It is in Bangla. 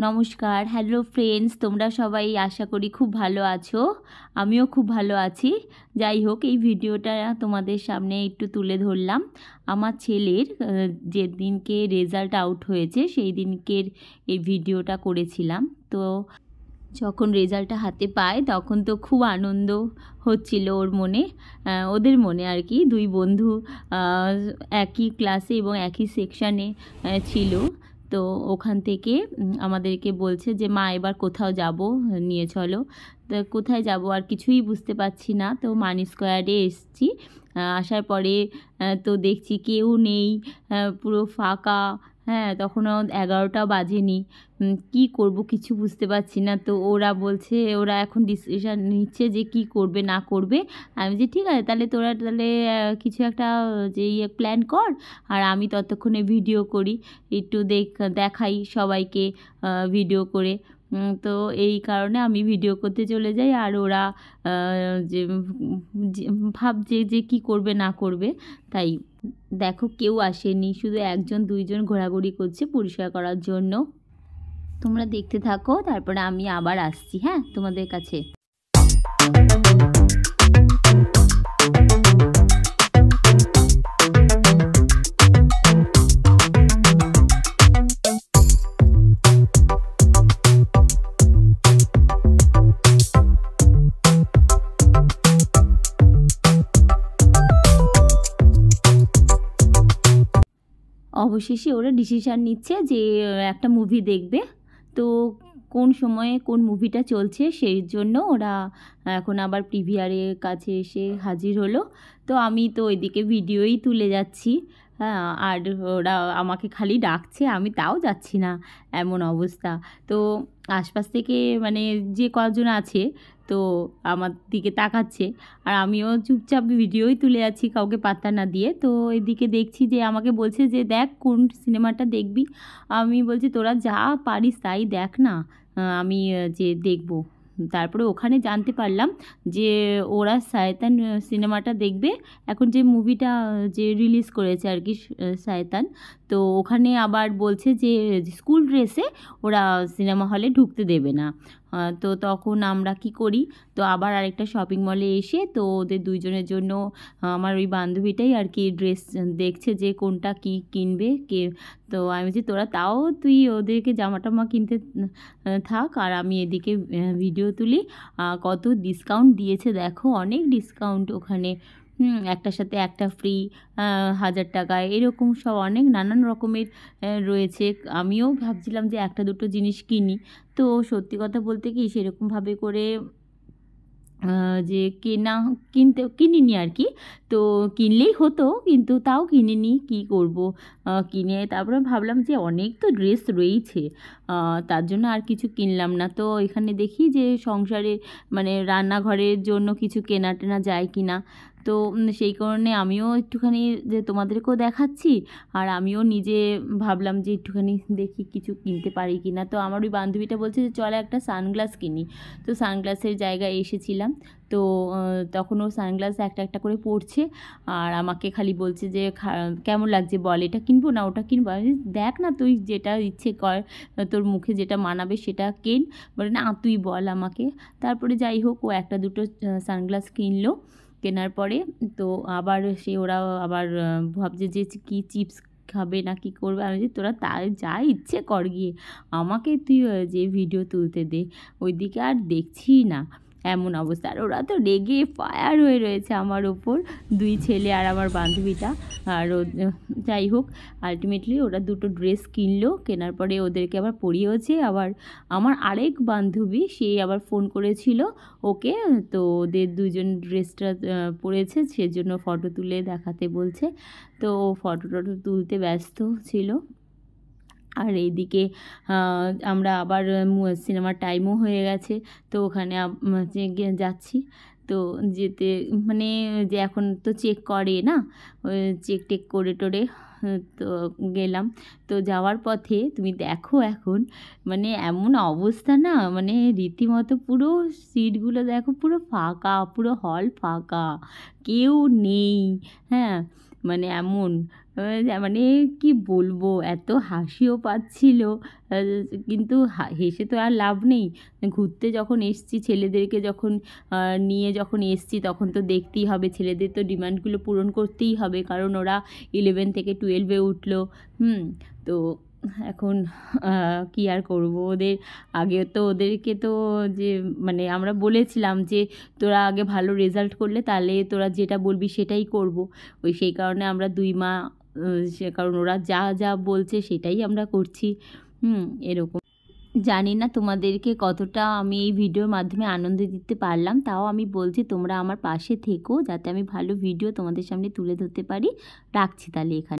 নমস্কার, হ্যালো ফ্রেন্ডস, তোমরা সবাই আশা করি খুব ভালো আছো। আমিও খুব ভালো আছি। যাই হোক, এই ভিডিওটা তোমাদের সামনে একটু তুলে ধরলাম। আমার ছেলের যেদিনকে রেজাল্ট আউট হয়েছে সেই দিনকের এই ভিডিওটা করেছিলাম। তো যখন রেজাল্টটা হাতে পায় তখন তো খুব আনন্দ হচ্ছিল ওর মনে, ওদের মনে আর কি। দুই বন্ধু একই ক্লাসে এবং একই সেকশানে ছিল। তো ওখান থেকে আমাদেরকে বলছে যে মা এবার কোথাও যাব, নিয়ে চলো। তো কোথায় যাব আর কিছুই বুঝতে পারছি না। তো মানি স্কোয়ারে এসেছি। আসার পরে তো দেখছি কেউ নেই, পুরো ফাঁকা। হ্যাঁ, তখনও 11টা বাজেনি। কি করব কিছু বুঝতে পারছি না। তো ওরা বলছে, ওরা এখন ডিসিশান নিচ্ছে যে কি করবে না করবে। আমি যে ঠিক আছে, তাহলে তোরা তাহলে কিছু একটা যে প্ল্যান কর, আর আমি ততক্ষণে ভিডিও করি, একটু দেখাই সবাইকে ভিডিও করে। তো এই কারণে আমি ভিডিও করতে চলে যাই, আর ওরা যে ভাবছে যে কি করবে না করবে। তাই দেখো, কেউ আসেনি, শুধু একজন দুইজন ঘোরাঘুরি করছে পরিষ্কার করার জন্য। তোমরা দেখতে থাকো, তারপরে আমি আবার আসছি হ্যাঁ তোমাদের কাছে। অবশেষে ওরা ডিসিশান নিচ্ছে যে একটা মুভি দেখবে। তো কোন সময়ে কোন মুভিটা চলছে সেই জন্য ওরা এখন আবার পিভিআরের কাছে এসে হাজির হলো। তো আমি তো ওইদিকে ভিডিওই তুলে যাচ্ছি, হ্যাঁ, আর ওরা আমাকে খালি ডাকছে, আমি তাও যাচ্ছি না, এমন অবস্থা। তো আশপাশ থেকে মানে যে কজন আছে তো আমার দিকে তাকাচ্ছে, আর আমিও চুপচাপ ভিডিওই তুলে যাচ্ছি কাউকে পাত্তা না দিয়ে। তো এদিকে দেখছি যে আমাকে বলছে যে দেখ কোন সিনেমাটা দেখবি। আমি বলছি তোরা যা পারিস তাই দেখ না, আমি যে দেখব। তারপরে ওখানে জানতে পারলাম যে ওরা শয়তান সিনেমাটা দেখবে, এখন যে মুভিটা যে রিলিজ করেছে আর কি শয়তান। তো ওখানে আবার বলছে যে স্কুল ড্রেসে ওরা সিনেমা হলে ঢুকতে দেবে না। তো তখন আমরা কি করি, তো আবার আরেকটা শপিং মলে এসে তো ওদের দুইজনের জন্য আমার ওই বান্ধবীটাই আর কি ড্রেস দেখছে যে কোনটা কি কিনবে কে। তো আমি বলছি তোরা তাও তুই ওদেরকে জামা টামা কিনতে থাক, আর আমি এদিকে ভিডিও তুলি। কত ডিসকাউন্ট দিয়েছে দেখো, অনেক ডিসকাউন্ট ওখানে। একটার সাথে একটা ফ্রি, 1000 টাকায়, এরকম সব অনেক নানান রকমের রয়েছে। আমিও ভাবছিলাম যে একটা দুটো জিনিস কিনি। তো সত্যি কথা বলতে কি সেরকমভাবে করে যে কিনিনি আর কি। তো কিনলেই হতো, কিন্তু তাও কিনিনি, কি করব। কিনে তারপরে ভাবলাম যে অনেক তো ড্রেস রয়েছে, তার জন্য আর কিছু কিনলাম না। তো এখানে দেখি যে সংসারে মানে রান্নাঘরের জন্য কিছু কেনা টেনা যায় কি না। তো সেই কারণে আমিও একটুখানি যে তোমাদেরকেও দেখাচ্ছি, আর আমিও নিজে ভাবলাম যে একটুখানি দেখি কিছু কিনতে পারি কি না। তো আমার ওই বান্ধবীটা বলছে যে চল একটা সানগ্লাস কিনি। তো সানগ্লাসের জায়গায় এসেছিলাম। তো তখন ও সানগ্লাস একটা একটা করে পরছে, আর আমাকে খালি বলছে যে কেমন লাগছে বল, এটা কিনবো না ওটা কিনবো। আমি দেখ না তুই যেটা ইচ্ছে কর, তোর মুখে যেটা মানাবে সেটা কেন। বলে না তুই বল আমাকে। তারপরে যাই হোক, ও একটা দুটো সানগ্লাস কিনলো। কেনার পরে তো আবার ওরা আবার ভাবছে যে কি চিপস খাবে না কি করবে। আমি যে তোরা তাই যা ইচ্ছে কর গিয়ে, আমাকে তুই যে ভিডিও তুলতে দে। ওইদিকে আর দেখছি না, এমন অবস্থা। আর ওরা তো রেগে ফায়ার হয়ে রয়েছে আমার ওপর, দুই ছেলে আর আমার বান্ধবীটা। আর যাই হোক, আলটিমেটলি ওরা দুটো ড্রেস কিনলো। কেনার পরে ওদেরকে আবার পরিয়েছে। আবার আমার আরেক বান্ধবী সে আবার ফোন করেছিল ওকে, তো ওদের দুজন ড্রেসটা পরেছে সেজন্য ফটো তুলে দেখাতে বলছে। তো ফটো টটো তুলতে ব্যস্ত ছিল। আর এইদিকে আমরা আবার সিনেমার টাইমও হয়ে গেছে। তো ওখানে যাচ্ছি। তো যেতে মানে যে এখন তো চেক করে না, চেক টেক করে টোরে তো গেলাম। তো যাওয়ার পথে তুমি দেখো এখন মানে এমন অবস্থা না, মানে রীতিমতো পুরো সিটগুলো দেখো পুরো ফাঁকা, পুরো হল ফাঁকা, কেউ নেই। হ্যাঁ, মানে এমন মানে কি বলবো, এত হাসিও পাচ্ছিল। কিন্তু হেসে তো আর লাভ নেই। ঘুরতে যখন এসছি, ছেলেদেরকে যখন নিয়ে যখন এসছি, তখন তো দেখতেই হবে, ছেলেদের তো ডিমান্ডগুলো পূরণ করতেই হবে, কারণ ওরা 11 থেকে 12-এ উঠলো। তো এখন কী আর করব, ওদের আগে তো ওদেরকে তো যে মানে আমরা বলেছিলাম যে তোরা আগে ভালো রেজাল্ট করলে তাহলে তোরা যেটা বলবি সেটাই করব। সেই কারণে আমরা 2 মা সে কারণ ওরা যা যা বলছে সেটাই আমরা করছি। এরকম। জানি না তোমাদেরকে কতটা আমি এই ভিডিওর মাধ্যমে আনন্দ দিতে পারলাম, তাও আমি বলছি তোমরা আমার পাশে থেকো, যাতে আমি ভালো ভিডিও তোমাদের সামনে তুলে ধরতে পারি। রাখছি তাহলে এখানে।